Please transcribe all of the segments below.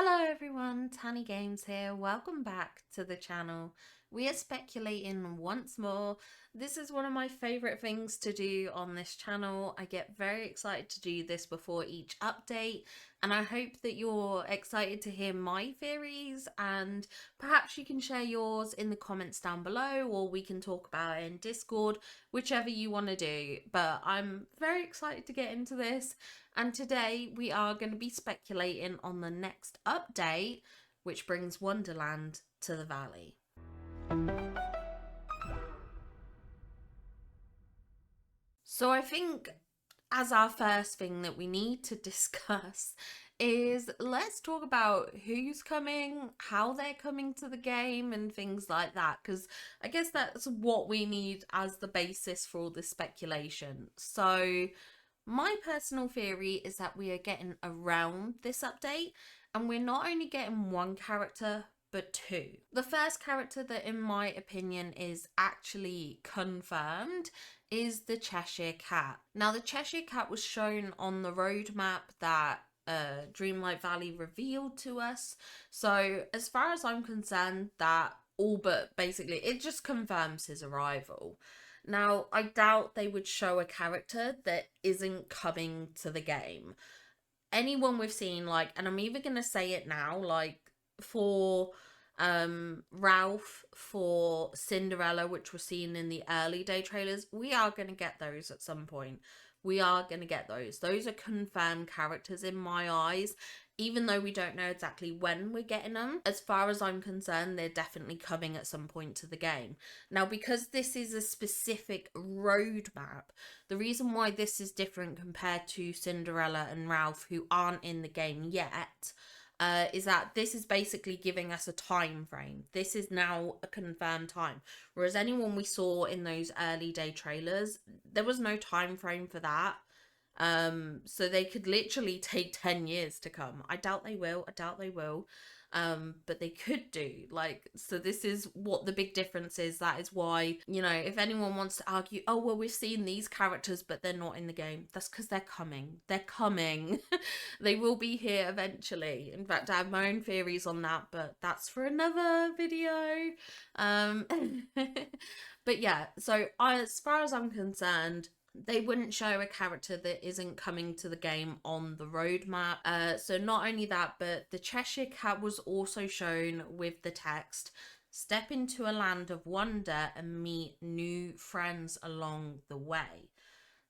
Hello everyone, Tanny Games here. Welcome back to the channel. We are speculating once more. This is one of my favourite things to do on this channel. I get very excited to do this before each update, and I hope that you're excited to hear my theories, and perhaps you can share yours in the comments down below, or we can talk about it in Discord, whichever you want to do. But I'm very excited to get into this. And today we are going to be speculating on the next update, which brings Wonderland to the Valley. So I think as our first thing that we need to discuss is let's talk about who's coming, how they're coming to the game, and things like that, because I guess that's what we need as the basis for all this speculation. So my personal theory is that we are getting around this update, and we're not only getting one character, but two. The first character that, in my opinion, is actually confirmed is the Cheshire Cat. Now, the Cheshire Cat was shown on the roadmap that Dreamlight Valley revealed to us. So, as far as I'm concerned, that all but basically it just confirms his arrival. Now, I doubt they would show a character that isn't coming to the game. Anyone we've seen, like, and I'm even going to say it now, like, for Ralph, for Cinderella, which was seen in the early day trailers, we are going to get those at some point. We are going to get those. Those are confirmed characters in my eyes, even though we don't know exactly when we're getting them. As far as I'm concerned, they're definitely coming at some point to the game. Now, because this is a specific roadmap, the reason why this is different compared to Cinderella and Ralph, who aren't in the game yet, is that this is basically giving us a time frame. This is now a confirmed time. Whereas anyone we saw in those early day trailers, there was no time frame for that. So they could literally take 10 years to come. I doubt they will. But they could do, like, so this is what the big difference is. That is why, you know, if anyone wants to argue, oh well, we've seen these characters but they're not in the game, that's because they're coming. They will be here eventually. In fact, I have my own theories on that, but that's for another video. um but yeah, so as far as I'm concerned, they wouldn't show a character that isn't coming to the game on the roadmap. So not only that, but the Cheshire Cat was also shown with the text, step into a land of wonder and meet new friends along the way.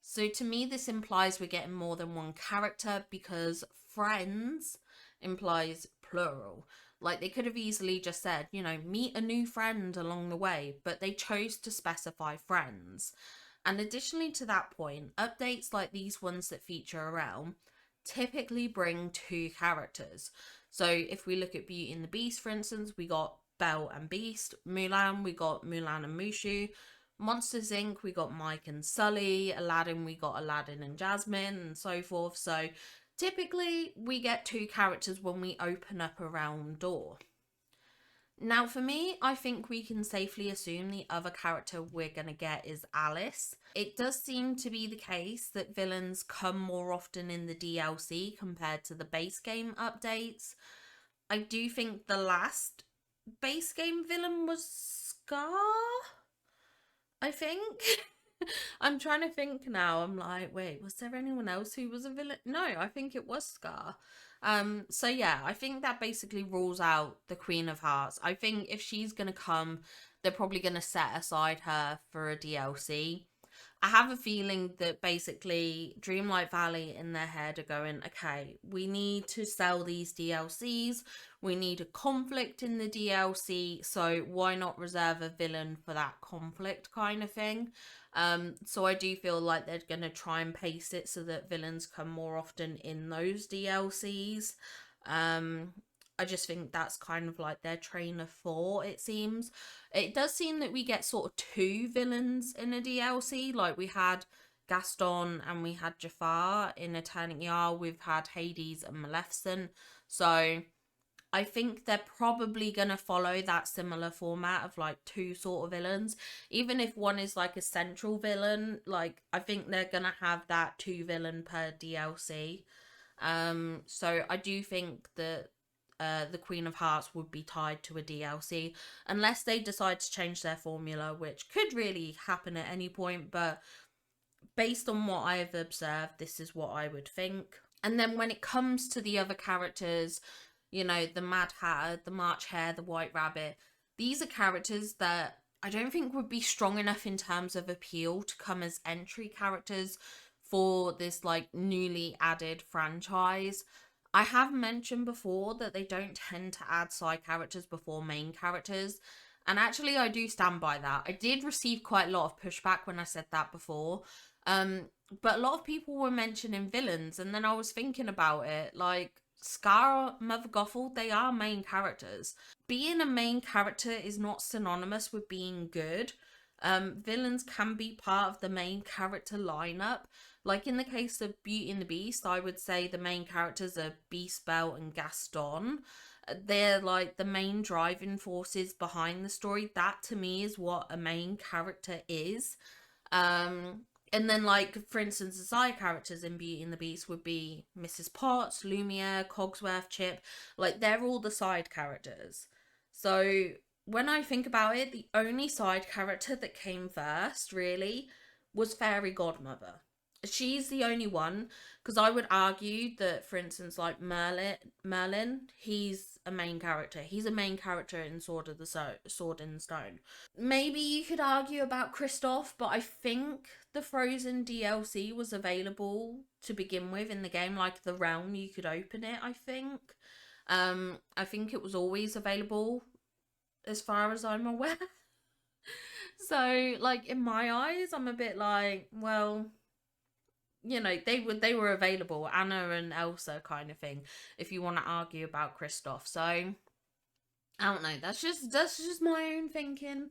So to me, this implies we're getting more than one character, because friends implies plural. Like, they could have easily just said, you know, meet a new friend along the way, but they chose to specify friends. And additionally to that point, updates like these ones that feature a realm typically bring two characters. So if we look at Beauty and the Beast, for instance, we got Belle and Beast. Mulan, we got Mulan and Mushu. Monsters Inc., we got Mike and Sully. Aladdin, we got Aladdin and Jasmine, and so forth. So typically we get two characters when we open up a realm door. Now, for me, I think we can safely assume the other character we're going to get is Alice. It does seem to be the case that villains come more often in the DLC compared to the base game updates. I do think the last base game villain was Scar, I think. I'm trying to think now. I'm like, wait, was there anyone else who was a villain? No, I think it was Scar. So yeah, I think that basically rules out the Queen of Hearts. I think if she's gonna come, they're probably gonna set aside her for a DLC. I have a feeling that basically Dreamlight Valley in their head are going, okay, we need to sell these DLCs. We need a conflict in the DLC. So why not reserve a villain for that conflict kind of thing? So I do feel like they're going to try and pace it so that villains come more often in those DLCs. I just think that's kind of like their train of thought, it seems. It does seem that we get sort of two villains in a DLC. Like, we had Gaston and we had Jafar. In Eternity R, we've had Hades and Maleficent. So I think they're probably going to follow that similar format of like two sort of villains. Even if one is like a central villain, like, I think they're going to have that two villain per DLC. So I do think that the Queen of Hearts would be tied to a DLC, unless they decide to change their formula, which could really happen at any point, but based on what I have observed, this is what I would think. And then when it comes to the other characters, you know, the Mad Hatter, the March Hare, the White Rabbit, these are characters that I don't think would be strong enough in terms of appeal to come as entry characters for this like newly added franchise. I have mentioned before that they don't tend to add side characters before main characters. And actually, I do stand by that. I did receive quite a lot of pushback when I said that before. Um, but a lot of people were mentioning villains, and then I was thinking about it. Like, Scar, Mother Gothel, they are main characters. Being a main character is not synonymous with being good. Villains can be part of the main character lineup. Like in the case of Beauty and the Beast, I would say the main characters are Beast Belle and Gaston. They're like the main driving forces behind the story. That to me is what a main character is. Um, and then, like, for instance, the side characters in Beauty and the Beast would be Mrs. Potts, Lumiere, Cogsworth, Chip. Like, they're all the side characters. So, when I think about it, the only side character that came first, really, was Fairy Godmother. She's the only one, because I would argue that, for instance, like Merlin, he's a main character. He's a main character in Sword in Stone. Maybe you could argue about Kristoff, but I think the Frozen DLC was available to begin with in the game, like the realm you could open it, I think. I think it was always available as far as I'm aware. So, like, in my eyes, I'm a bit like, well, you know, they were available, Anna and Elsa kind of thing, if you want to argue about Kristoff. So, I don't know, that's just my own thinking.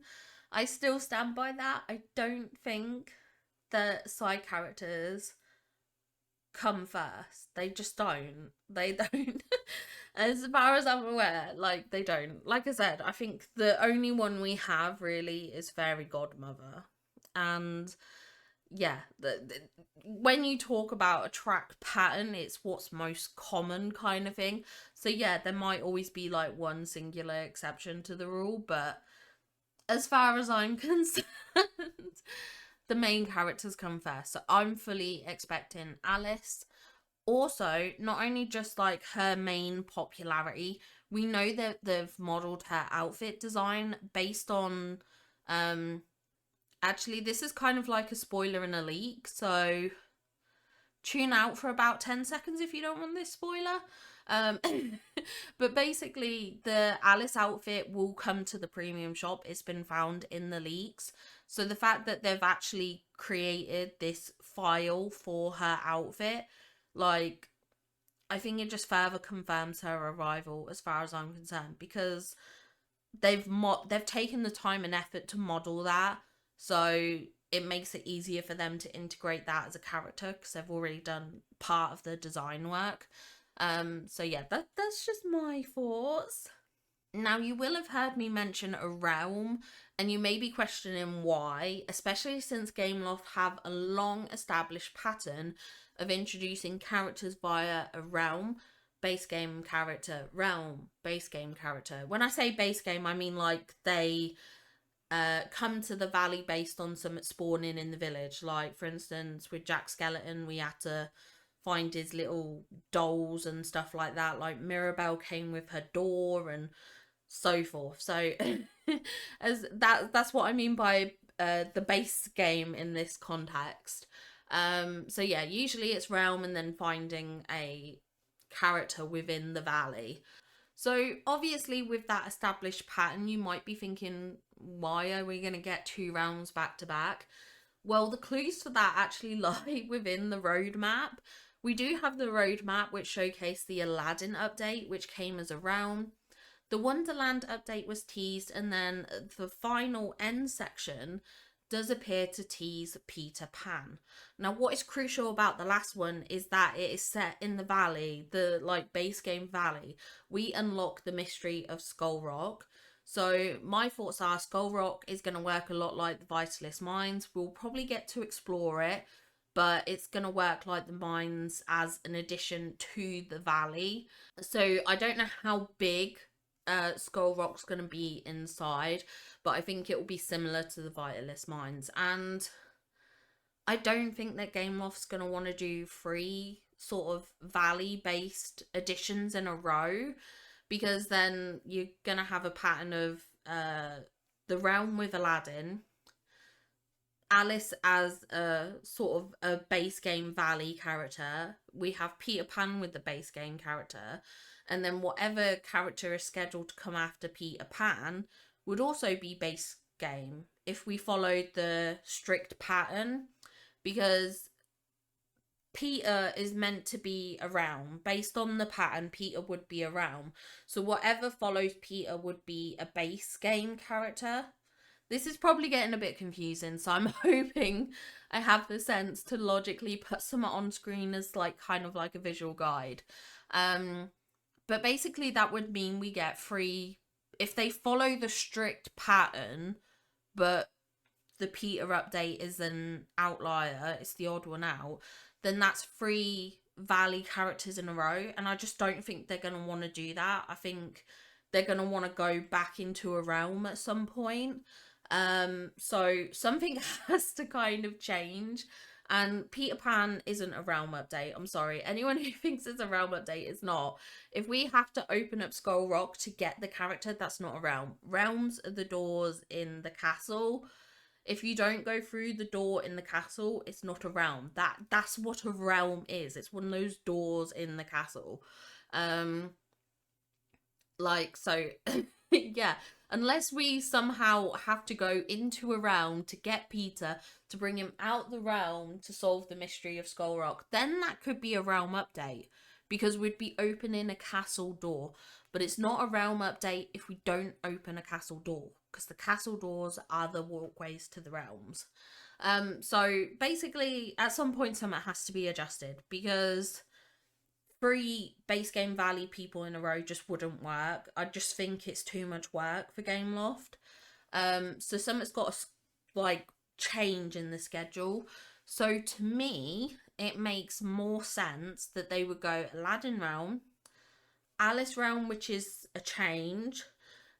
I still stand by that. I don't think that side characters come first. They just don't. They don't. As far as I'm aware, like, they don't. Like I said, I think the only one we have really is Fairy Godmother. And yeah, when you talk about a track pattern, it's what's most common kind of thing. So yeah, there might always be like one singular exception to the rule, but as far as I'm concerned, the main characters come first. So I'm fully expecting Alice. Also, not only just like her main popularity, we know that they've modeled her outfit design based on actually, this is kind of like a spoiler and a leak, so tune out for about 10 seconds if you don't want this spoiler. Um, but basically, the Alice outfit will come to the premium shop. It's been found in the leaks. So the fact that they've actually created this file for her outfit, like, I think it just further confirms her arrival as far as I'm concerned, because they've taken the time and effort to model that, so it makes it easier for them to integrate that as a character because they've already done part of the design work. So yeah, that's just my thoughts. Now, you will have heard me mention a realm, and you may be questioning why, especially since Gameloft have a long established pattern of introducing characters via a realm. Base game character, realm, base game character. When I say base game, I mean like they come to the valley based on some spawning in the village. Like, for instance, with Jack Skeleton, we had to find his little dolls and stuff like that. Like, Mirabelle came with her door and so forth. So, as that's what I mean by the base game in this context. So yeah, usually it's realm and then finding a character within the valley. So obviously with that established pattern, you might be thinking, why are we going to get 2 rounds back to back? Well, the clues for that actually lie within the roadmap. We do have the roadmap which showcased the Aladdin update, which came as a realm. The Wonderland update was teased, and then the final end section does appear to tease Peter Pan. Now, what is crucial about the last one is that it is set in the valley, the like base game valley. We unlock the mystery of Skull Rock. So my thoughts are Skull Rock is going to work a lot like the Vitalist Mines. We'll probably get to explore it, but it's going to work like the mines as an addition to the valley. So I don't know how big Skull Rock's going to be inside, but I think it will be similar to the Vitalist mines. And I don't think that Gameloft's going to want to do 3 sort of valley based additions in a row, because then you're going to have a pattern of the realm with Aladdin, Alice as a sort of a base game Valley character. We have Peter Pan with the base game character. And then whatever character is scheduled to come after Peter Pan would also be base game if we followed the strict pattern. Because Peter is meant to be a realm. Based on the pattern, Peter would be a realm. So whatever follows Peter would be a base game character. This is probably getting a bit confusing, so I'm hoping I have the sense to logically put some on screen as like kind of like a visual guide. But basically that would mean we get 3, if they follow the strict pattern, but the Peter update is an outlier, it's the odd one out, then that's 3 Valley characters in a row, and I just don't think they're going to want to do that. I think they're going to want to go back into a realm at some point. So something has to kind of change. And Peter Pan isn't a realm update. I'm sorry. Anyone who thinks it's a realm update is not. If we have to open up Skull Rock to get the character, that's not a realm. Realms are the doors in the castle. If you don't go through the door in the castle, it's not a realm. That's what a realm is. It's one of those doors in the castle. Like, so yeah, unless we somehow have to go into a realm to get Peter to bring him out the realm to solve the mystery of Skull Rock, then that could be a realm update, because we'd be opening a castle door. But it's not a realm update if we don't open a castle door, because the castle doors are the walkways to the realms. So basically at some point something has to be adjusted, because 3 base game Valley people in a row just wouldn't work. I just think it's too much work for Gameloft. So something's got to like change in the schedule. So to me, it makes more sense that they would go Aladdin Realm, Alice Realm, which is a change,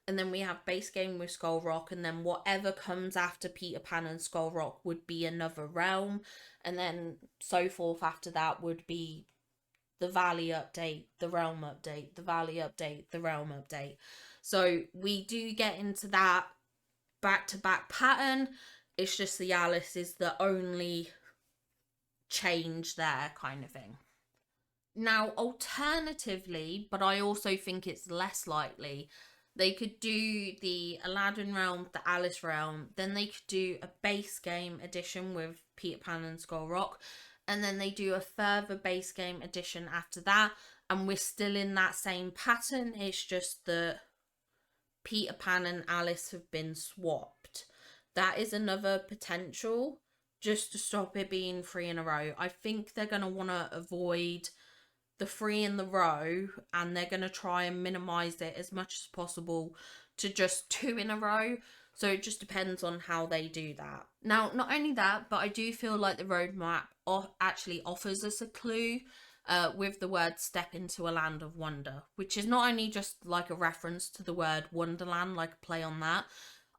and then we have base game with Skull Rock, and then whatever comes after Peter Pan and Skull Rock would be another realm, and then so forth after that would be the Valley update, the realm update, the Valley update, the realm update. So we do get into that back-to-back pattern. It's just the Alice is the only change there, kind of thing. Now, alternatively, but I also think it's less likely, they could do the Aladdin realm, the Alice realm, then they could do a base game edition with Peter Pan and Skull Rock, and then they do a further base game edition after that, and we're still in that same pattern. It's just that Peter Pan and Alice have been swapped. That is another potential, just to stop it being 3 in a row. I think they're going to want to avoid the 3 in the row, and they're going to try and minimize it as much as possible to just 2 in a row. So it just depends on how they do that. Now, not only that, but I do feel like the roadmap actually offers us a clue with the word step into a land of wonder, which is not only just like a reference to the word wonderland, like a play on that.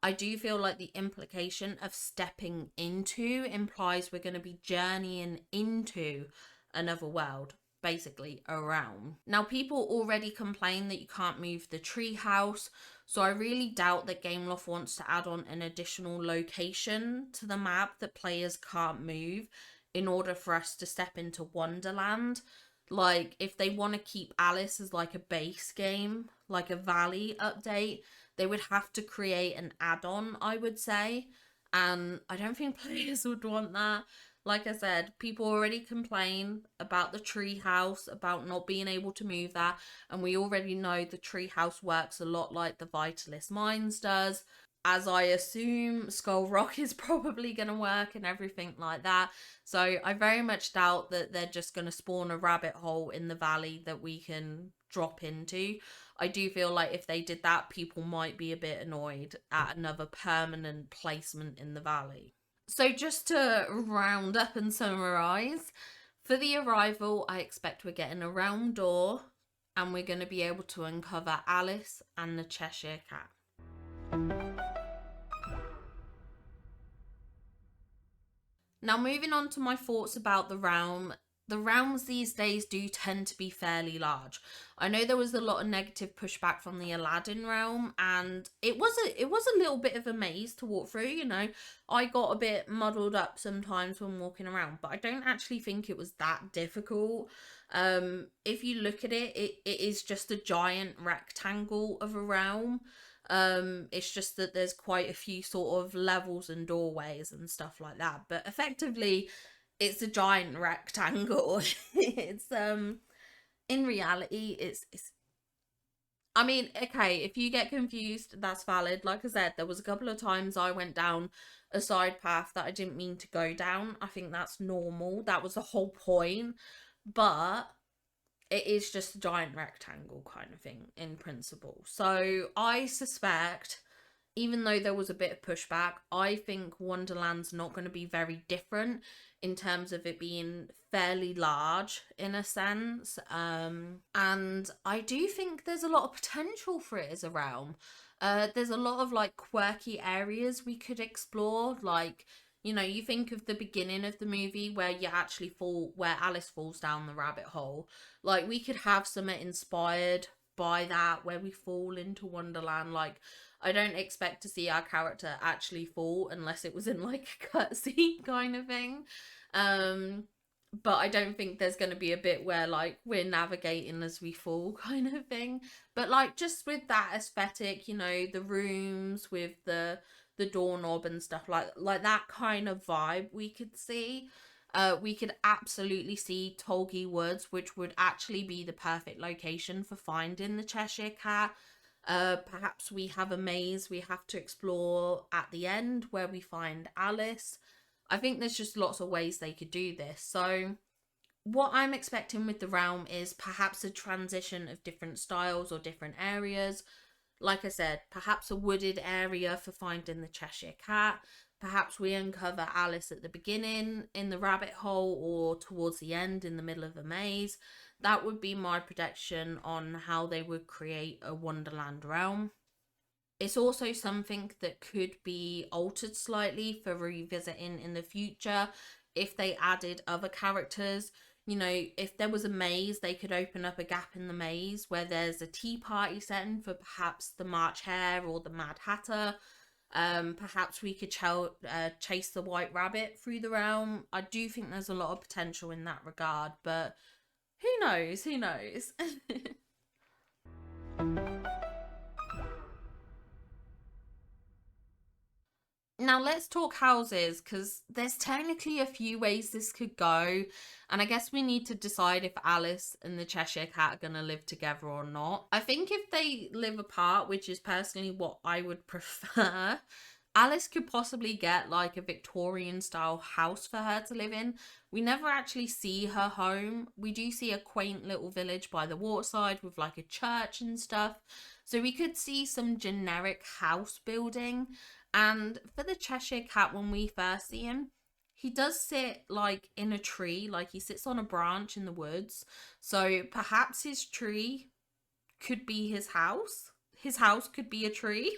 I do feel like the implication of stepping into implies we're going to be journeying into another world, basically a realm. Now, people already complain that you can't move the tree house, so I really doubt that Gameloft wants to add on an additional location to the map that players can't move in order for us to step into Wonderland. Like, if they want to keep Alice as like a base game, like a Valley update, they would have to create an add-on, I would say. And I don't think players would want that. Like I said, people already complain about the tree house, about not being able to move that. And we already know the tree house works a lot like the Vitalist Mines does. As I assume, Skull Rock is probably going to work and everything like that. So I very much doubt that they're just going to spawn a rabbit hole in the valley that we can drop into. I do feel like if they did that, people might be a bit annoyed at another permanent placement in the valley. So just to round up and summarize, for the arrival, I expect we're getting a round door and we're going to be able to uncover Alice and the Cheshire Cat. Now, moving on to my thoughts about the realm. The realms these days do tend to be fairly large. I know there was a lot of negative pushback from the Aladdin realm, and it was a little bit of a maze to walk through. I got a bit muddled up sometimes when walking around, but I don't actually think it was that difficult. If you look at it is just a giant rectangle of a realm. It's just that there's quite a few sort of levels and doorways and stuff like that. But effectively, it's a giant rectangle. It's in reality, it's. I mean, okay, if you get confused, that's valid. Like I said, there was a couple of times I went down a side path that I didn't mean to go down. I think that's normal. That was the whole point. But it is just a giant rectangle kind of thing in principle. So I suspect, even though there was a bit of pushback, I think Wonderland's not going to be very different in terms of it being fairly large in a sense. And I do think there's a lot of potential for it as a realm. There's a lot of like quirky areas we could explore, like you think of the beginning of the movie where you actually where Alice falls down the rabbit hole. Like we could have something inspired by that where we fall into Wonderland. Like I don't expect to see our character actually fall unless it was in like a cutscene kind of thing. Um, but I don't think there's going to be a bit where like we're navigating as we fall kind of thing. But like just with that aesthetic, the rooms with the doorknob and stuff like that kind of vibe we could see. We could absolutely see Tolgi Woods, which would actually be the perfect location for finding the Cheshire Cat. Perhaps we have a maze we have to explore at the end where we find Alice. I think there's just lots of ways they could do this. So, what I'm expecting with the realm is perhaps a transition of different styles or different areas. Like I said, perhaps a wooded area for finding the Cheshire Cat. Perhaps we uncover Alice at the beginning in the rabbit hole or towards the end in the middle of a maze. That would be my prediction on how they would create a Wonderland realm. It's also something that could be altered slightly for revisiting in the future if they added other characters. If there was a maze, they could open up a gap in the maze where there's a tea party setting for perhaps the March Hare or the Mad Hatter. Perhaps we could chase the White Rabbit through the realm. I do think there's a lot of potential in that regard, but who knows? Who knows? Now let's talk houses because there's technically a few ways this could go, and I guess we need to decide if Alice and the Cheshire Cat are going to live together or not. I think if they live apart, which is personally what I would prefer, Alice could possibly get like a Victorian style house for her to live in. We never actually see her home. We do see a quaint little village by the waterside with like a church and stuff. So we could see some generic house building. And for the Cheshire Cat, when we first see him, he does sit like in a tree, like he sits on a branch in the woods. So perhaps his tree could be his house. His house could be a tree.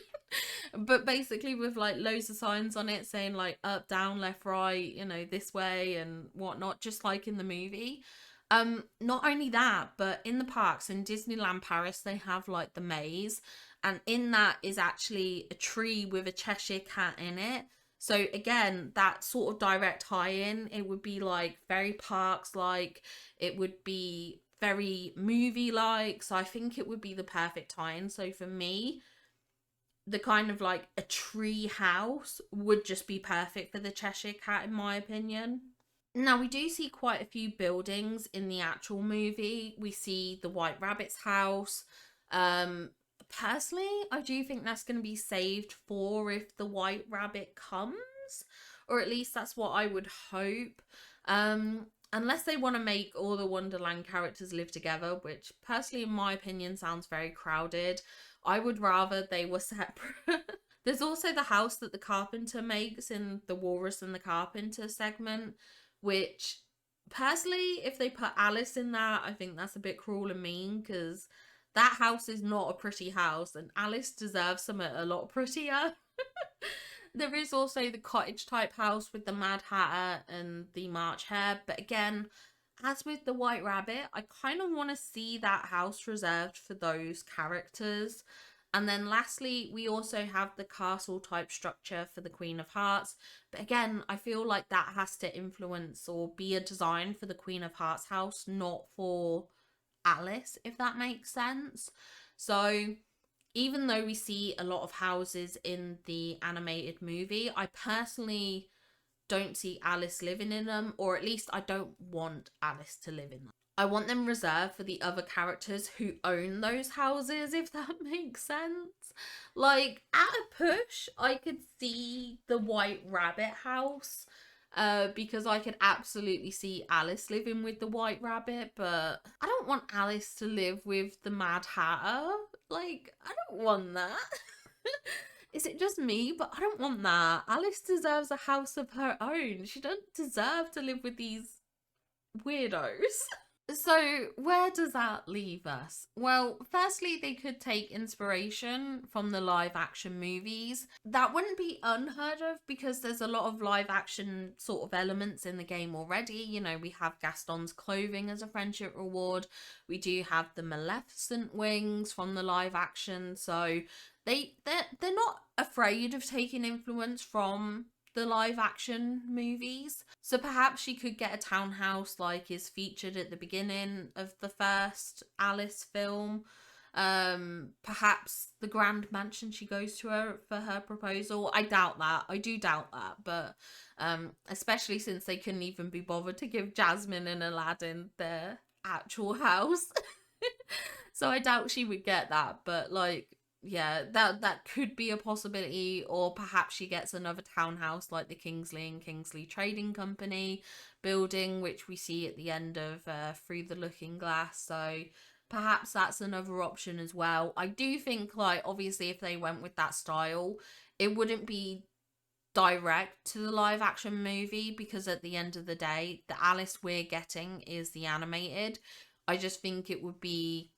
But basically with like loads of signs on it saying like up, down, left, right, this way and whatnot, just like in the movie. Not only that, but in the parks in Disneyland Paris, they have like the maze, and in that is actually a tree with a Cheshire Cat in it. So again, that sort of direct tie-in, it would be like very parks like, it would be very movie like. So I think it would be the perfect tie-in. So for me, the kind of like a tree house would just be perfect for the Cheshire Cat, in my opinion. Now, we do see quite a few buildings in the actual movie. We see the White Rabbit's house. Um, Personally, I do think that's going to be saved for if the White Rabbit comes, or at least that's what I would hope. Unless they want to make all the Wonderland characters live together, which personally, in my opinion, sounds very crowded. I would rather they were separate. There's also the house that the carpenter makes in the Walrus and the Carpenter segment, which personally, if they put Alice in that, I think that's a bit cruel and mean because that house is not a pretty house and Alice deserves something a lot prettier. There is also the cottage type house with the Mad Hatter and the March Hare, but again, as with the White Rabbit, I kind of want to see that house reserved for those characters. And then lastly, we also have the castle type structure for the Queen of Hearts. But again, I feel like that has to influence or be a design for the Queen of Hearts house, not for Alice, if that makes sense. So even though we see a lot of houses in the animated movie, I personally don't see Alice living in them, or at least I don't want Alice to live in them. I want them reserved for the other characters who own those houses, if that makes sense. Like, at a push, I could see the White Rabbit house. Because I could absolutely see Alice living with the White Rabbit, but I don't want Alice to live with the Mad Hatter. Like, I don't want that. Is it just me? But I don't want that. Alice deserves a house of her own. She doesn't deserve to live with these weirdos. So, where does that leave us? Well, firstly, they could take inspiration from the live action movies. That wouldn't be unheard of because there's a lot of live action sort of elements in the game already. You know, we have Gaston's clothing as a friendship reward. We do have the Maleficent wings from the live action. So, they're not afraid of taking influence from the live action movies. So perhaps she could get a townhouse like is featured at the beginning of the first Alice film. Perhaps the grand mansion she goes to her for her proposal. I doubt that. I do doubt that. But especially since they couldn't even be bothered to give Jasmine and Aladdin their actual house. So I doubt she would get that. But like, yeah, that could be a possibility, or perhaps she gets another townhouse like the Kingsley and Kingsley Trading Company building, which we see at the end of Through the Looking Glass. So perhaps that's another option as well. I do think, like, obviously if they went with that style, it wouldn't be direct to the live action movie because at the end of the day, the Alice we're getting is the animated. I just think it would be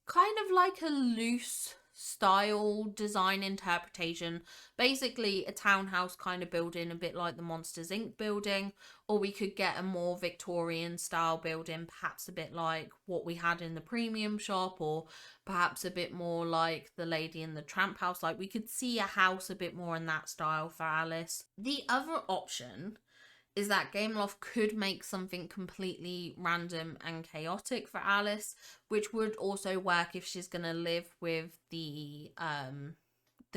kind of like a loose style design interpretation, basically a townhouse kind of building, a bit like the Monsters Inc. building, or we could get a more Victorian style building, perhaps a bit like what we had in the premium shop, or perhaps a bit more like the Lady in the Tramp house. Like, we could see a house a bit more in that style for Alice. The other option is that Gameloft could make something completely random and chaotic for Alice, which would also work if she's gonna live with the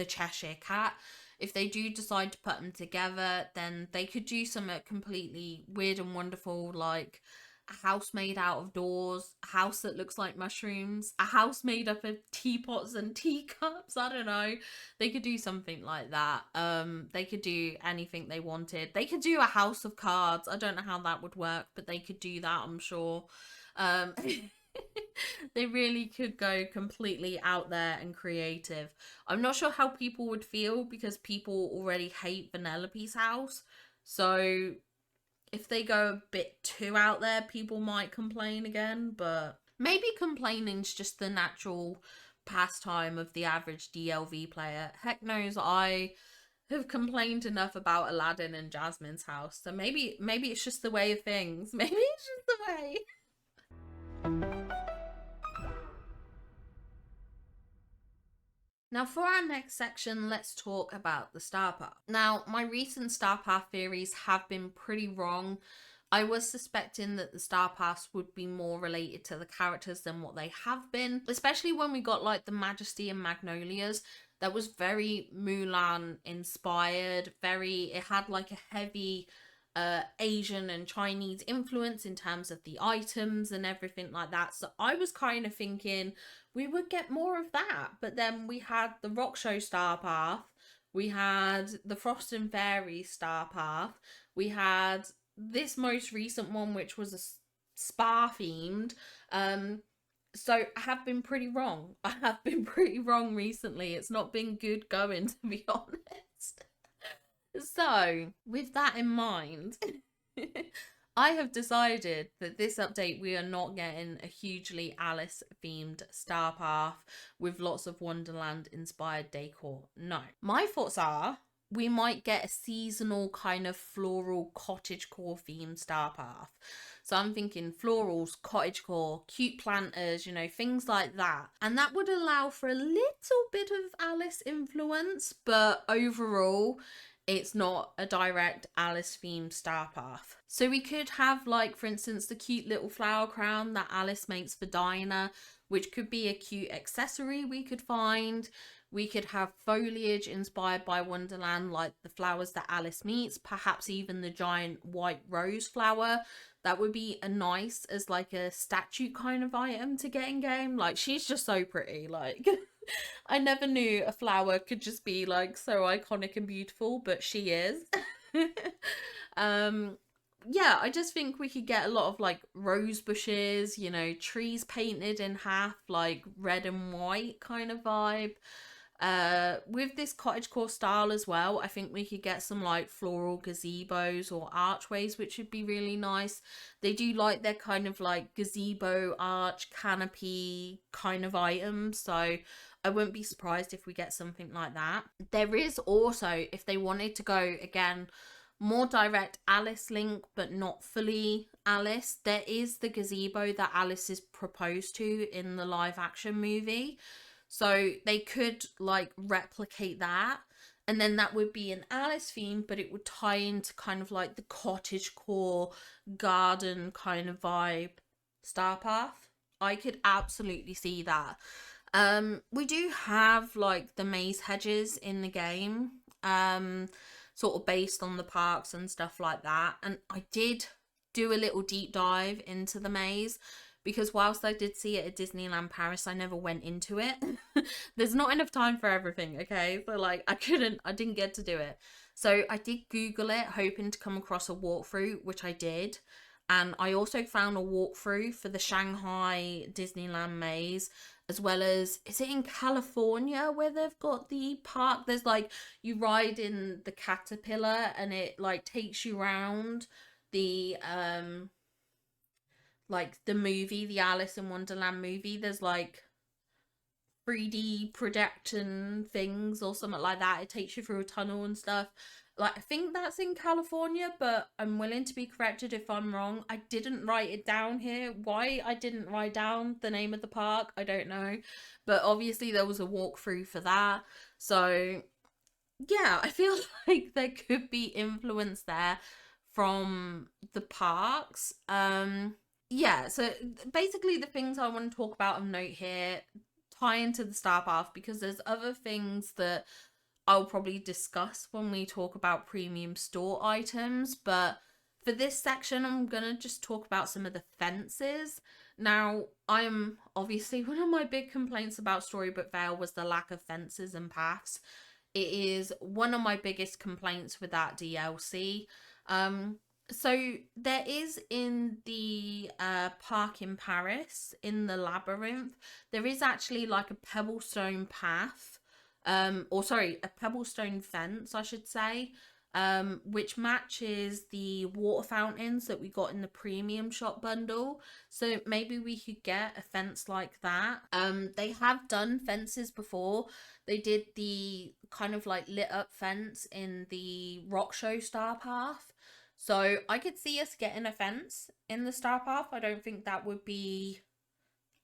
Cheshire Cat. If they do decide to put them together, then they could do something completely weird and wonderful, like a house made out of doors, a house that looks like mushrooms, a house made up of teapots and teacups. I don't know. They could do something like that. They could do anything they wanted. They could do a house of cards. I don't know how that would work, but they could do that, I'm sure. Um they really could go completely out there and creative. I'm not sure how people would feel because people already hate Vanellope's house. So if they go a bit too out there, people might complain again, but maybe complaining's just the natural pastime of the average DLV player. Heck knows, I have complained enough about Aladdin and Jasmine's house, so maybe it's just the way of things. Maybe it's just the way. Now, for our next section, let's talk about the Star Path. Now, my recent Star Path theories have been pretty wrong. I was suspecting that the Star Paths would be more related to the characters than what they have been, especially when we got like the Majesty and Magnolias. That was very Mulan inspired, it had like a heavy Asian and Chinese influence in terms of the items and everything like that. So I was kind of thinking we would get more of that. But then we had the Rock Show Star Path, we had the Frost and Fairy Star Path, we had this most recent one, which was a spa themed. So I have been pretty wrong. I have been pretty wrong recently. It's not been good going, to be honest. So, with that in mind, I have decided that this update we are not getting a hugely Alice themed star path with lots of Wonderland inspired decor. No. My thoughts are we might get a seasonal kind of floral cottagecore themed star path. So I'm thinking florals, cottagecore, cute planters, things like that. And that would allow for a little bit of Alice influence, but overall, it's not a direct Alice themed star path. So we could have, like, for instance, the cute little flower crown that Alice makes for Dinah, which could be a cute accessory we could find. We could have foliage inspired by Wonderland, like the flowers that Alice meets, perhaps even the giant white rose flower. That would be a nice as like a statue kind of item to get in game. Like, she's just so pretty. Like, I never knew a flower could just be like so iconic and beautiful, but she is. Yeah, I just think we could get a lot of like rose bushes, trees painted in half, like red and white kind of vibe. With this cottagecore style as well, I think we could get some like floral gazebos or archways, which would be really nice. They do like their kind of like gazebo arch canopy kind of items, so I wouldn't be surprised if we get something like that. There is also, if they wanted to go again more direct Alice link but not fully Alice, there is the gazebo that Alice is proposed to in the live action movie. So they could like replicate that, and then that would be an Alice theme, but it would tie into kind of like the cottagecore garden kind of vibe star path. I could absolutely see that. We do have like the maze hedges in the game, sort of based on the parks and stuff like that. And I did do a little deep dive into the maze, because whilst I did see it at Disneyland Paris, I never went into it. There's not enough time for everything, okay? So like I didn't get to do it. So I did Google it, hoping to come across a walkthrough, which I did. And I also found a walkthrough for the Shanghai Disneyland maze, as well as, is it in California where they've got the park? There's like, you ride in the caterpillar and it like takes you around the like the movie, the Alice in Wonderland movie. There's like 3D projection things or something like that. It takes you through a tunnel and stuff. Like, I think that's in California, but I'm willing to be corrected if I'm wrong. I didn't write it down here. Why I didn't write down the name of the park, I don't know. But obviously there was a walkthrough for that. So yeah, I feel like there could be influence there from the parks. Yeah, so basically the things I want to talk about of note here tie into the star path, because there's other things that I'll probably discuss when we talk about premium store items, but for this section I'm gonna just talk about some of the fences. Now, I'm obviously, one of my big complaints about Storybook Vale was the lack of fences and paths. It is one of my biggest complaints with that DLC. So there is in the park in Paris, in the labyrinth, there is actually like a pebblestone path, or sorry, a pebblestone fence, I should say, which matches the water fountains that we got in the premium shop bundle. So maybe we could get a fence like that. They have done fences before. They did the kind of like lit up fence in the Rock Show Star Path. So I could see us getting a fence in the Star Path. I don't think that would be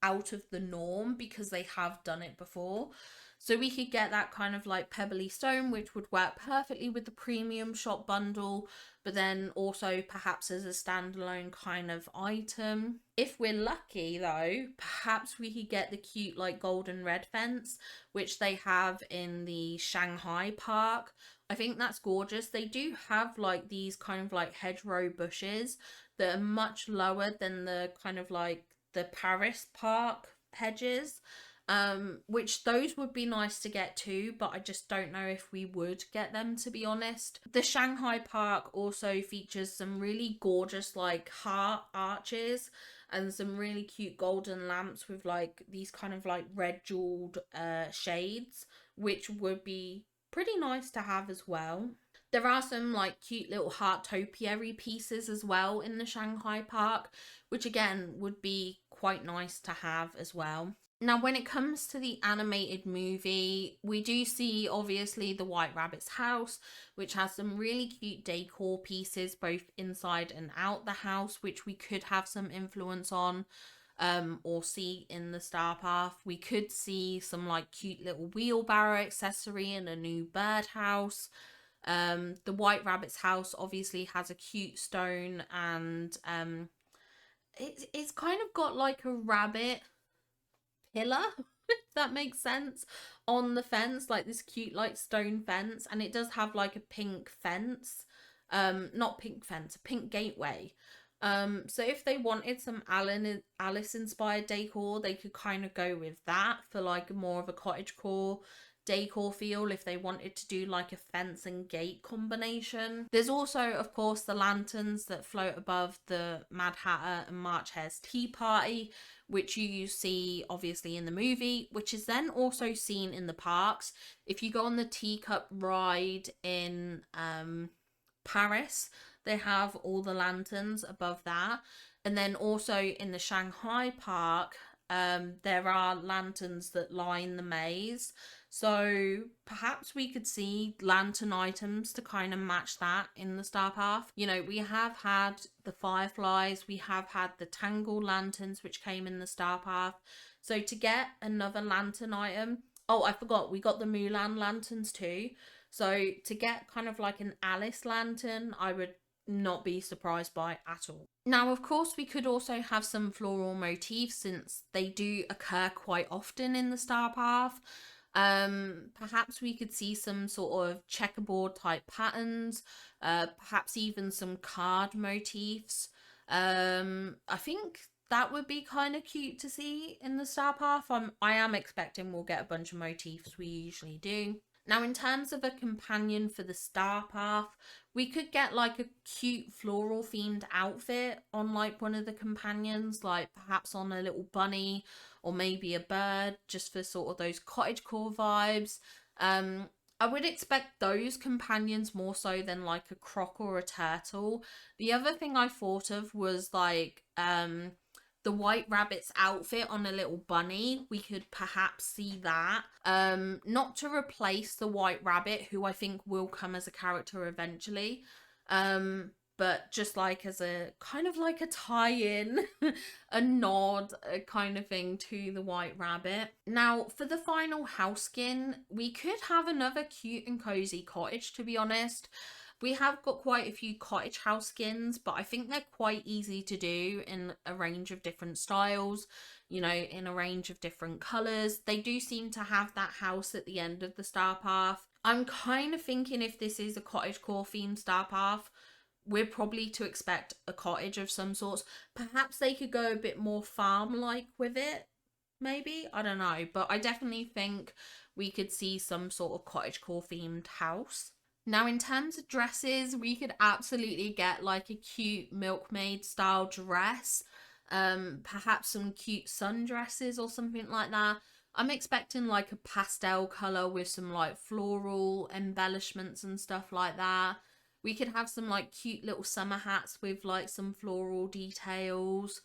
out of the norm, because they have done it before. So we could get that kind of like pebbly stone, which would work perfectly with the premium shop bundle, but then also perhaps as a standalone kind of item. If we're lucky though, perhaps we could get the cute like golden red fence, which they have in the Shanghai park. I think that's gorgeous. They do have like these kind of like hedgerow bushes that are much lower than the kind of like the Paris park hedges. which those would be nice to get to, but I just don't know if we would get them, to be honest. The Shanghai Park also features some really gorgeous like heart arches and some really cute golden lamps with like these kind of like red jeweled shades, which would be pretty nice to have as well. There are some like cute little heart topiary pieces as well in the Shanghai Park, which again would be quite nice to have as well. Now, when it comes to the animated movie, we do see obviously the White Rabbit's house, which has some really cute decor pieces both inside and out the house, which we could have some influence on or see in the Star Path. We could see some like cute little wheelbarrow accessory and a new birdhouse. The White Rabbit's house obviously has a cute stone, and it's kind of got like a rabbit pillar, if that makes sense, on the fence, like this cute like stone fence, and it does have like a pink fence, not pink fence, a pink gateway. So if they wanted some Alice inspired decor, they could kind of go with that for like more of a cottagecore decor feel if they wanted to do like a fence and gate combination. There's also, of course, the lanterns that float above the Mad Hatter and March Hare's tea party, which you see obviously in the movie, which is then also seen in the parks. If you go on the teacup ride in Paris, they have all the lanterns above that. And then also in the Shanghai Park, there are lanterns that line the maze. So perhaps we could see lantern items to kind of match that in the Star Path. You know, we have had the fireflies, we have had the Tangle lanterns, which came in the Star Path. So to get another lantern item, oh, I forgot, we got the Mulan lanterns too. So to get kind of like an Alice lantern, I would not be surprised by at all. Now, of course, we could also have some floral motifs since they do occur quite often in the Star Path. Perhaps we could see some sort of checkerboard type patterns, perhaps even some card motifs. I think that would be kind of cute to see in the Star Path. I am expecting we'll get a bunch of motifs, we usually do. Now, in terms of a companion for the Star Path, we could get like a cute floral themed outfit on like one of the companions, like perhaps on a little bunny or maybe a bird, just for sort of those cottagecore vibes. I would expect those companions more so than like a croc or a turtle. The other thing I thought of was like the White Rabbit's outfit on a little bunny. We could perhaps see that. Not to replace the White Rabbit, who I think will come as a character eventually. But just like as a kind of like a tie-in, a nod, a kind of thing to the White Rabbit. Now, for the final house skin, we could have another cute and cozy cottage, to be honest. We have got quite a few cottage house skins, but I think they're quite easy to do in a range of different styles, you know, in a range of different colours. They do seem to have that house at the end of the Star Path. I'm kind of thinking if this is a cottagecore themed Star Path, we're probably to expect a cottage of some sorts. Perhaps they could go a bit more farm-like with it, maybe? I don't know, but I definitely think we could see some sort of cottagecore themed house. Now, in terms of dresses, we could absolutely get like a cute milkmaid style dress, perhaps some cute sundresses or something like that. I'm expecting like a pastel colour with some like floral embellishments and stuff like that. We could have some like cute little summer hats with like some floral details.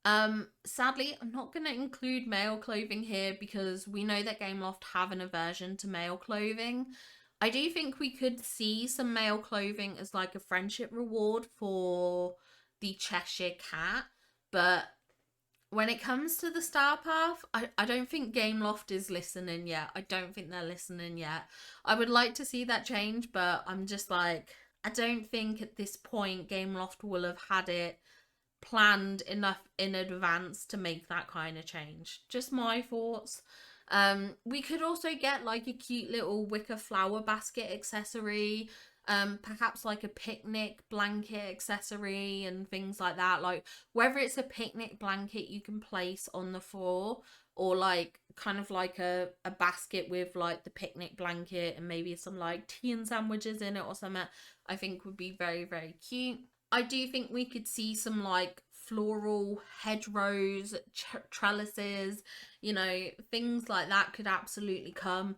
Sadly, I'm not going to include male clothing here because we know that Gameloft have an aversion to male clothing. I do think we could see some male clothing as like a friendship reward for the Cheshire Cat, but when it comes to the Star Path, I don't think Gameloft is listening yet. I don't think they're listening yet. I would like to see that change, but I'm just like, I don't think at this point Gameloft will have had it planned enough in advance to make that kind of change. Just my thoughts. We could also get like a cute little wicker flower basket accessory. Perhaps like a picnic blanket accessory and things like that. Like whether it's a picnic blanket you can place on the floor, or like kind of like a basket with like the picnic blanket and maybe some like tea and sandwiches in it or something, I think would be very, very cute. I do think we could see some like floral hedgerows, trellises, things like that could absolutely come.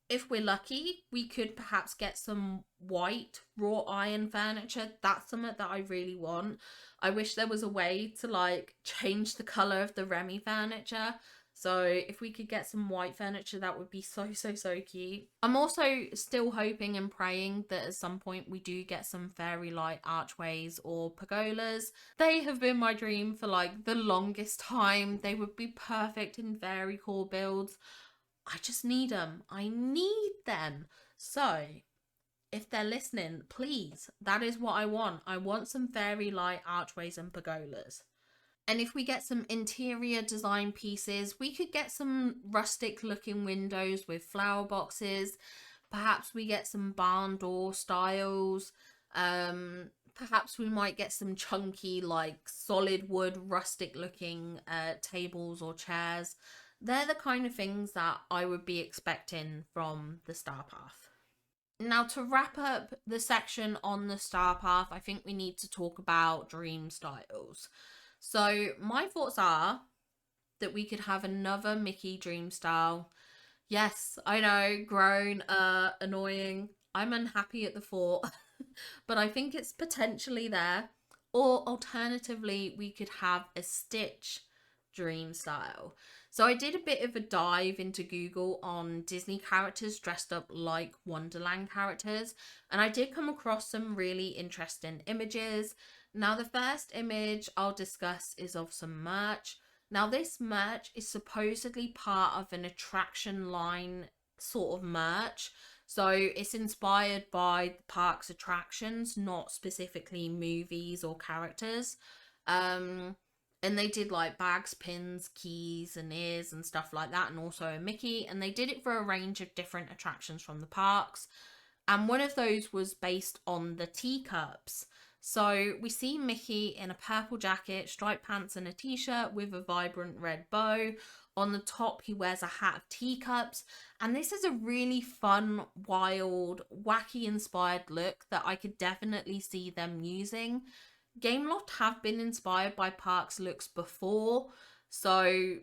If we're lucky, we could perhaps get some white wrought iron furniture. That's something that I really want. I wish there was a way to like change the color of the Remy furniture. So if we could get some white furniture, that would be so, so, so cute. I'm also still hoping and praying that at some point we do get some fairy light archways or pergolas. They have been my dream for like the longest time. They would be perfect in fairy core builds. I just need them. I need them. So, if they're listening, please, that is what I want. I want some fairy light archways and pergolas. And if we get some interior design pieces, we could get some rustic looking windows with flower boxes. Perhaps we get some barn door styles. Perhaps we might get some chunky, like solid wood, rustic looking tables or chairs. They're the kind of things that I would be expecting from the Star Path. Now, to wrap up the section on the Star Path, I think we need to talk about dream styles. So, my thoughts are that we could have another Mickey dream style. Yes, I know, grown, annoying. I'm unhappy at the thought, but I think it's potentially there. Or alternatively, we could have a Stitch dream style. So I did a bit of a dive into Google on Disney characters dressed up like Wonderland characters, and I did come across some really interesting images. Now, the first image I'll discuss is of some merch. Now, this merch is supposedly part of an attraction line sort of merch. So it's inspired by the park's attractions, not specifically movies or characters. Um, and they did like bags, pins, keys, and ears and stuff like that, and also a Mickey. And they did it for a range of different attractions from the parks. And one of those was based on the teacups. So we see Mickey in a purple jacket, striped pants, and a t-shirt with a vibrant red bow. On the top, he wears a hat of teacups. And this is a really fun, wild, wacky inspired look that I could definitely see them using. Gameloft have been inspired by parks looks before, so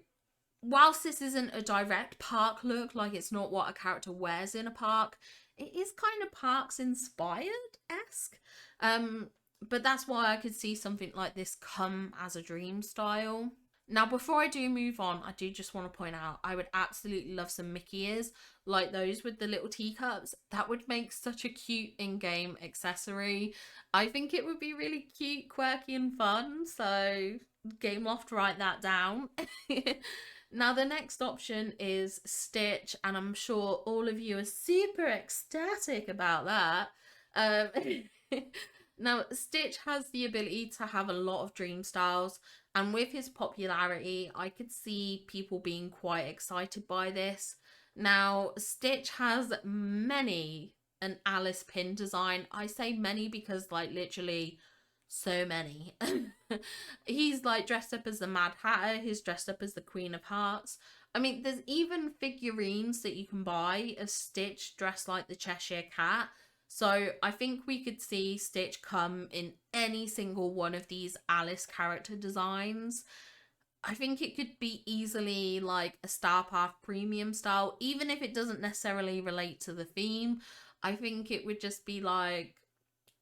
whilst this isn't a direct park look, like it's not what a character wears in a park, it is kind of parks inspired-esque. But that's why I could see something like this come as a dream style. Now, before I do move on, I do just want to point out I would absolutely love some Mickey ears, like those with the little teacups. That would make such a cute in-game accessory. I think it would be really cute, quirky, and fun. So, Gameloft, write that down. Now, the next option is Stitch, and I'm sure all of you are super ecstatic about that. Now, Stitch has the ability to have a lot of dream styles, and with his popularity, I could see people being quite excited by this. Now, Stitch has many an Alice pin design. I say many because, like, literally so many. He's like dressed up as the Mad Hatter, he's dressed up as the Queen of Hearts. I mean, there's even figurines that you can buy of Stitch dressed like the Cheshire Cat. So I think we could see Stitch come in any single one of these Alice character designs. I think it could be easily like a Star Path premium style, even if it doesn't necessarily relate to the theme. I think it would just be like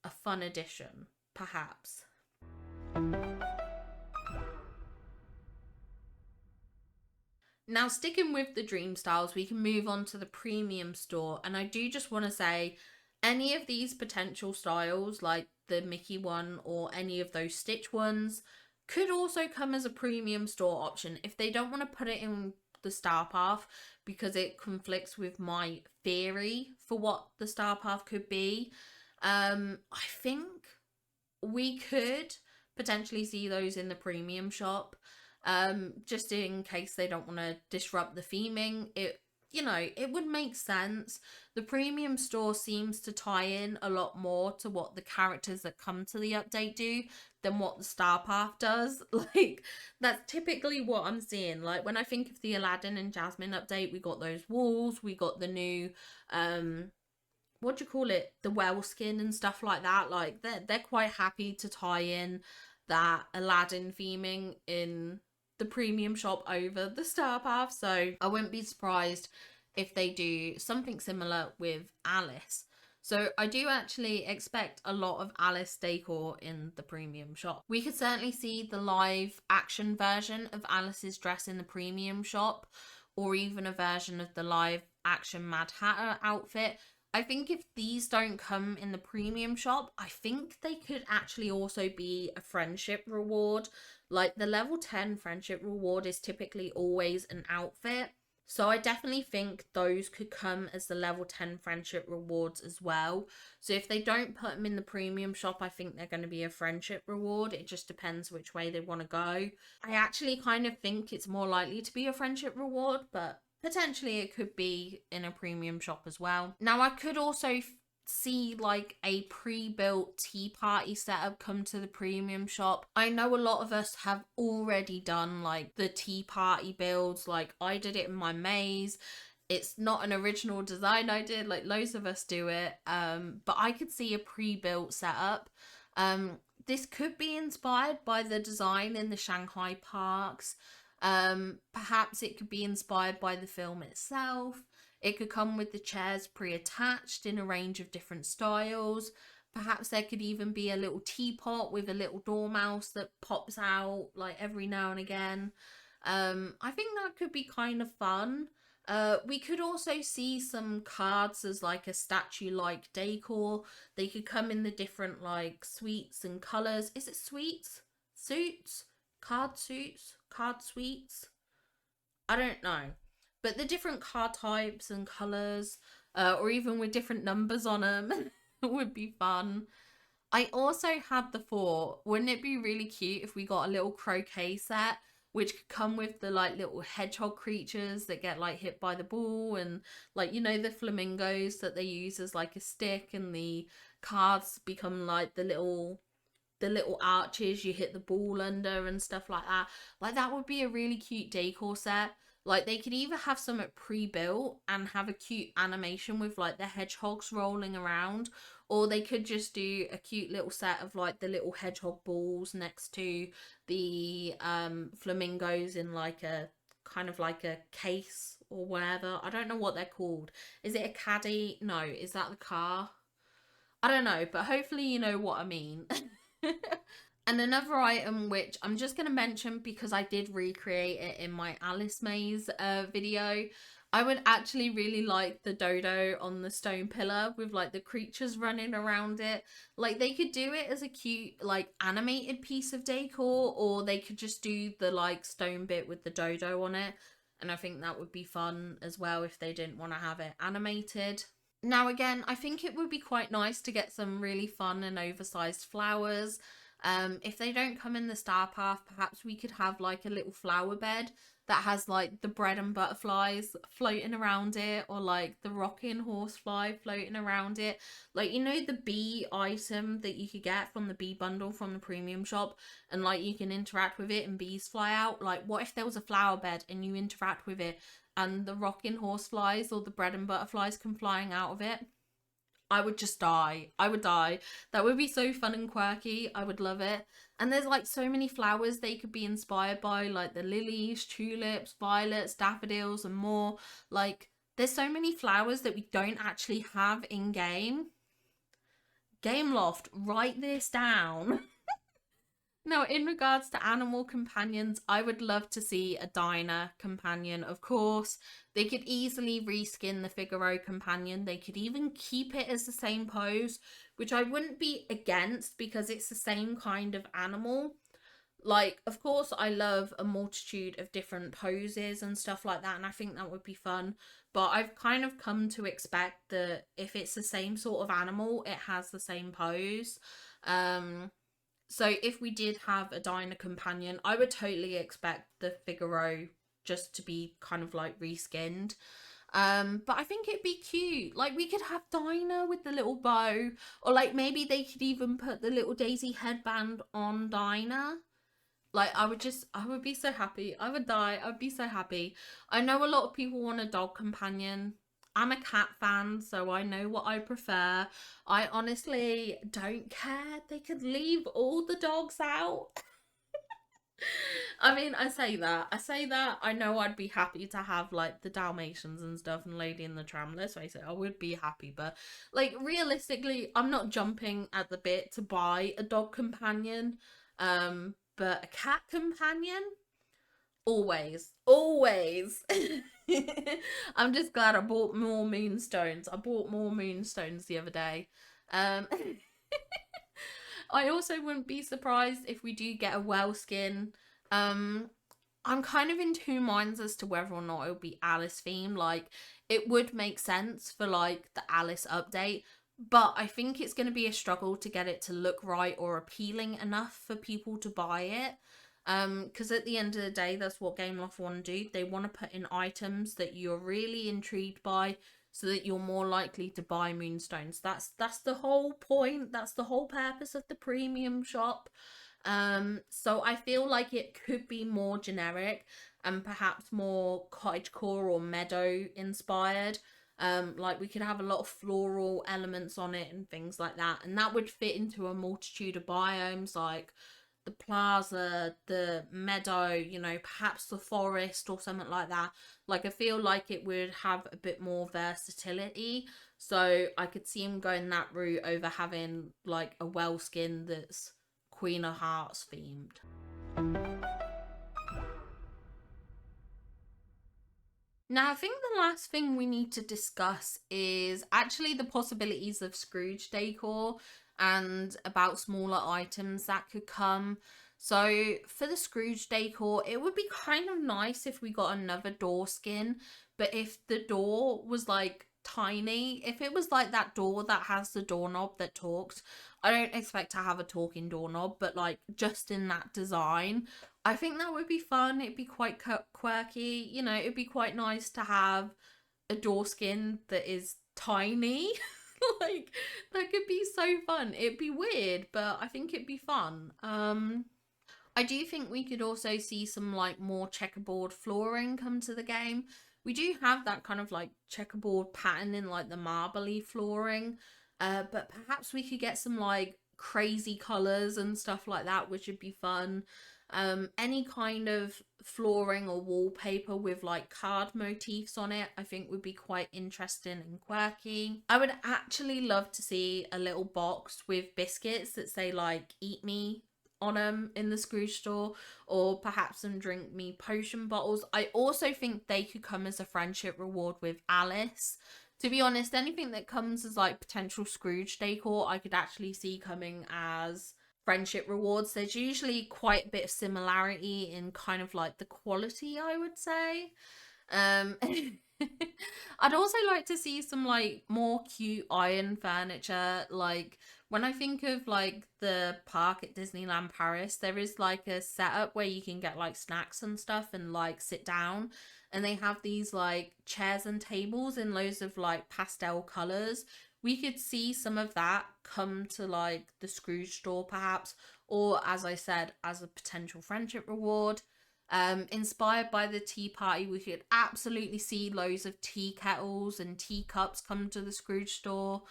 a fun addition, perhaps. Now, sticking with the dream styles, we can move on to the premium store. And I do just want to say, any of these potential styles, like the Mickey one or any of those Stitch ones, could also come as a premium store option if they don't want to put it in the Star Path because it conflicts with my theory for what the Star Path could be. I think we could potentially see those in the premium shop, just in case they don't want to disrupt the theming. you know, it would make sense. The premium store seems to tie in a lot more to what the characters that come to the update do than what the Star Path does. Like, that's typically what I'm seeing. Like, when I think of the Aladdin and Jasmine update, we got those walls, we got the new, what do you call it? The well skin and stuff like that. Like, they're quite happy to tie in that Aladdin theming in the premium shop over the Star Path. So I wouldn't be surprised if they do something similar with Alice. So I do actually expect a lot of Alice decor in the premium shop. We could certainly see the live action version of Alice's dress in the premium shop, or even a version of the live action Mad Hatter outfit. I think if these don't come in the premium shop, I think they could actually also be a friendship reward. Like, the level 10 friendship reward is typically always an outfit. So I definitely think those could come as the level 10 friendship rewards as well. So if they don't put them in the premium shop, I think they're going to be a friendship reward. It just depends which way they want to go. I actually kind of think it's more likely to be a friendship reward, but potentially it could be in a premium shop as well. Now, I could also see like a pre-built tea party setup come to the premium shop. I know a lot of us have already done like the tea party builds. Like, I did it in my maze. It's not an original design I did, like loads of us do it, but I could see a pre-built setup. This could be inspired by the design in the Shanghai parks. Perhaps it could be inspired by the film itself. It could come with the chairs pre-attached in a range of different styles. Perhaps there could even be a little teapot with a little dormouse that pops out like every now and again. I think that could be kind of fun. We could also see some cards as like a statue-like decor. They could come in the different like suites and colours. Is it suites? Suits? Card suits? Card suites? I don't know. But the different card types and colours, or even with different numbers on them, would be fun. I also had the thought, wouldn't it be really cute if we got a little croquet set which could come with the like little hedgehog creatures that get like hit by the ball, and like, you know, the flamingos that they use as like a stick, and the cards become like the little arches you hit the ball under and stuff like that. Like, that would be a really cute decor set. Like, they could either have some pre-built and have a cute animation with like the hedgehogs rolling around, or they could just do a cute little set of like the little hedgehog balls next to the flamingos in like a kind of like a case or whatever. I don't know what they're called. Is it a caddy? No, is that the car? I don't know, but hopefully you know what I mean. And another item which I'm just going to mention because I did recreate it in my Alice Maze video. I would actually really like the dodo on the stone pillar with like the creatures running around it. Like, they could do it as a cute like animated piece of decor, or they could just do the like stone bit with the dodo on it. And I think that would be fun as well if they didn't want to have it animated. Now, again, I think it would be quite nice to get some really fun and oversized flowers. If they don't come in the Star Path, perhaps we could have like a little flower bed that has like the bread and butterflies floating around it, or like the rocking horsefly floating around it. Like, you know, the bee item that you could get from the bee bundle from the premium shop, and like you can interact with it and bees fly out. Like, what if there was a flower bed and you interact with it and the rocking horseflies or the bread and butterflies come flying out of it? I would just die. I would die. That would be so fun and quirky. I would love it. And there's like so many flowers they could be inspired by, like the lilies, tulips, violets, daffodils, and more. Like, there's so many flowers that we don't actually have in game. Gameloft, write this down. Now, in regards to animal companions, I would love to see a diner companion, of course. They could easily reskin the Figaro companion. They could even keep it as the same pose, which I wouldn't be against because it's the same kind of animal. Like, of course, I love a multitude of different poses and stuff like that, and I think that would be fun. But I've kind of come to expect that if it's the same sort of animal, it has the same pose. So if we did have a diner companion, I would totally expect the Figaro just to be kind of like reskinned. But I think it'd be cute. Like we could have Dinah with the little bow, or like maybe they could even put the little Daisy headband on Dinah. Like I would be so happy. I would die. I would be so happy. I know a lot of people want a dog companion. I'm a cat fan, so I know what I prefer. I honestly don't care. They could leave all the dogs out. I mean, I say that. I say that. I know I'd be happy to have like the Dalmatians and stuff and Lady in the Tram. Let's face it, I would be happy. But like realistically, I'm not jumping at the bit to buy a dog companion. But a cat companion, always, always. I'm just glad I bought more moonstones. I bought more moonstones the other day. Um, I also wouldn't be surprised if we do get a whale skin. Um, I'm kind of in two minds as to whether or not it would be Alice themed. Like, it would make sense for like the Alice update, but I think it's going to be a struggle to get it to look right or appealing enough for people to buy it. Because at the end of the day, that's what Gameloft want to do. They want to put in items that you're really intrigued by, so that you're more likely to buy moonstones. That's the whole point. That's the whole purpose of the premium shop. So I feel like it could be more generic and perhaps more cottagecore or meadow inspired. Like we could have a lot of floral elements on it and things like that, and that would fit into a multitude of biomes like the plaza, the meadow, you know, perhaps the forest or something like that. Like I feel like it would have a bit more versatility. So I could see him going that route over having like a well skin that's Queen of Hearts themed. Now, I think the last thing we need to discuss is actually the possibilities of Scrooge decor and about smaller items that could come. So, for the Scrooge decor, it would be kind of nice if we got another door skin, but if the door was like tiny, if it was like that door that has the doorknob that talks, I don't expect to have a talking doorknob, but like just in that design, I think that would be fun. It'd be quite quirky. You know, it'd be quite nice to have a door skin that is tiny. Like, that could be so fun. It'd be weird, but I think it'd be fun. I do think we could also see some like more checkerboard flooring come to the game. We do have that kind of like checkerboard pattern in like the marbly flooring, but perhaps we could get some like crazy colors and stuff like that, which would be fun. Any kind of flooring or wallpaper with like card motifs on it, I think would be quite interesting and quirky. I would actually love to see a little box with biscuits that say like "Eat Me" on them in the Scrooge store, or perhaps some drink me potion bottles. I also think they could come as a friendship reward with Alice. To be honest, anything that comes as like potential Scrooge decor, I could actually see coming as friendship rewards. There's usually quite a bit of similarity in kind of like the quality, I would say. Um, I'd also like to see some like more cute iron furniture. Like when I think of like the park at Disneyland Paris, there is like a setup where you can get like snacks and stuff and like sit down. And they have these like chairs and tables in loads of like pastel colors. We could see some of that come to like the Scrooge store perhaps, or as I said, as a potential friendship reward. Inspired by the tea party, we could absolutely see loads of tea kettles and teacups come to the Scrooge store.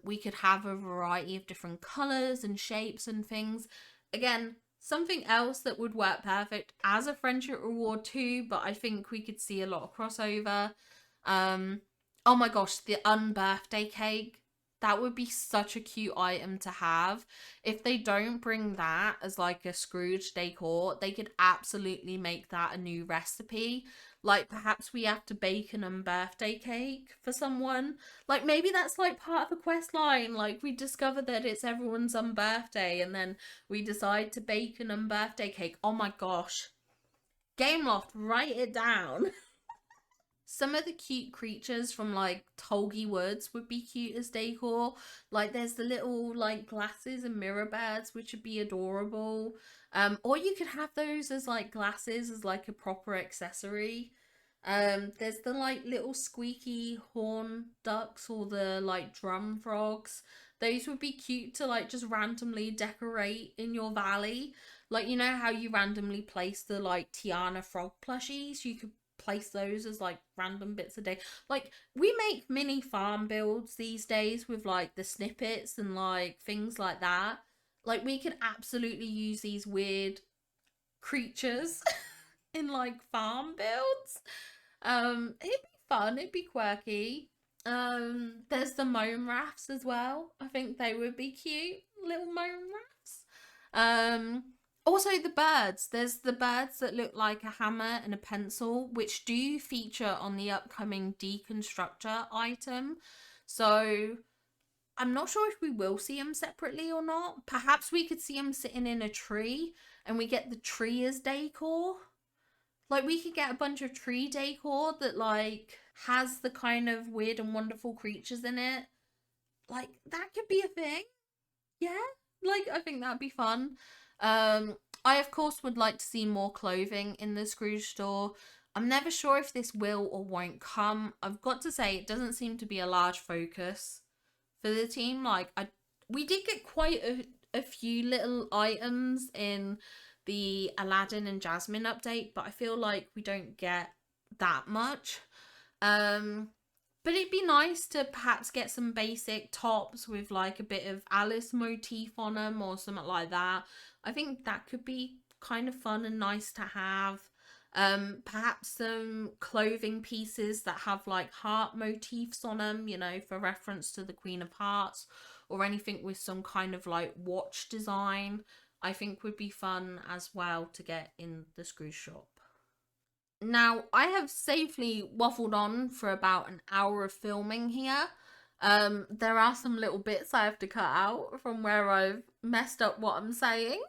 We could have a variety of different colours and shapes and things. Again, something else that would work perfect as a friendship reward too, but I think we could see a lot of crossover. Um, oh my gosh, the unbirthday cake. That would be such a cute item to have. If they don't bring that as like a Scrooge decor, they could absolutely make that a new recipe. Like perhaps we have to bake an unbirthday cake for someone. Like maybe that's like part of the quest line. Like we discover that it's everyone's unbirthday and then we decide to bake an unbirthday cake. Oh my gosh. Gameloft, write it down. Some of the cute creatures from like Tolgi Woods would be cute as decor. Like there's the little like glasses and mirror birds, which would be adorable. Or you could have those as like glasses as like a proper accessory. There's the like little squeaky horn ducks or the like drum frogs. Those would be cute to like just randomly decorate in your valley. Like you know how you randomly place the like Tiana frog plushies? You could place those as like random bits a day. Like we make mini farm builds these days with like the snippets and like things like that. Like we could absolutely use these weird creatures in like farm builds. It'd be fun, it'd be quirky. There's the moan rafts as well. I think they would be cute, little moan rafts. Um, Also the birds. There's the birds that look like a hammer and a pencil, which do feature on the upcoming deconstructor item. So I'm not sure if we will see them separately or not. Perhaps we could see them sitting in a tree and we get the tree as decor. Like we could get a bunch of tree decor that like has the kind of weird and wonderful creatures in it. Like that could be a thing. Yeah. Like I think that'd be fun. I of course would like to see more clothing in the Scrooge store. I'm never sure if this will or won't come. I've got to say it doesn't seem to be a large focus for the team. Like we did get quite a few little items in the Aladdin and Jasmine update, but I feel like we don't get that much. Um, but it'd be nice to perhaps get some basic tops with like a bit of Alice motif on them or something like that. I think that could be kind of fun and nice to have. Perhaps some clothing pieces that have like heart motifs on them, you know, for reference to the Queen of Hearts, or anything with some kind of like watch design, I think would be fun as well to get in the Screw shop. Now, I have safely waffled on for about an hour of filming here. There are some little bits I have to cut out from where I've messed up what I'm saying.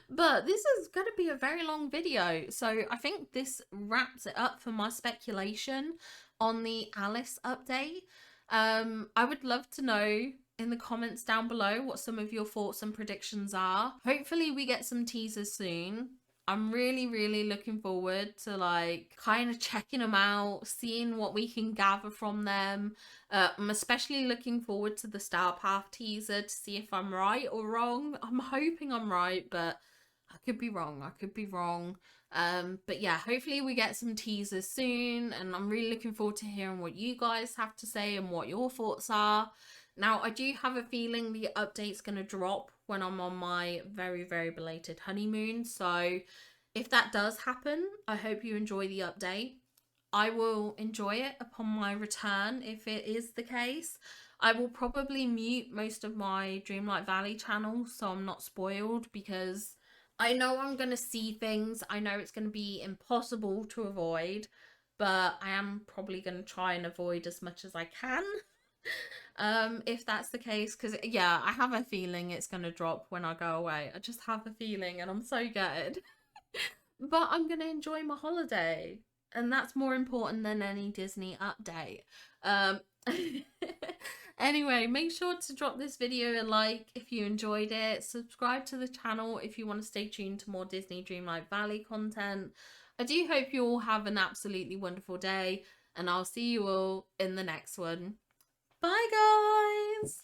But this is going to be a very long video, so I think this wraps it up for my speculation on the Alice update. I would love to know in the comments down below what some of your thoughts and predictions are. Hopefully we get some teasers soon. I'm really looking forward to like kind of checking them out, seeing what we can gather from them. I'm especially looking forward to the Star Path teaser to see if I'm right or wrong. I'm hoping I'm right, but I could be wrong. I could be wrong. But yeah, hopefully we get some teasers soon, and I'm really looking forward to hearing what you guys have to say and what your thoughts are. Now, I do have a feeling the update's going to drop when I'm on my very belated honeymoon. So if that does happen, I hope you enjoy the update. I will enjoy it upon my return if it is the case. I will probably mute most of my Dreamlight Valley channel so I'm not spoiled, because I know I'm going to see things. I know it's going to be impossible to avoid, but I am probably going to try and avoid as much as I can. If that's the case, because yeah, I have a feeling it's going to drop when I go away. I just have a feeling, and I'm so gutted. But I'm going to enjoy my holiday, and that's more important than any Disney update. Um, anyway, make sure to drop this video a like if you enjoyed it. Subscribe to the channel if you want to stay tuned to more Disney Dreamlight Valley content. I do hope you all have an absolutely wonderful day, and I'll see you all in the next one. Bye, guys!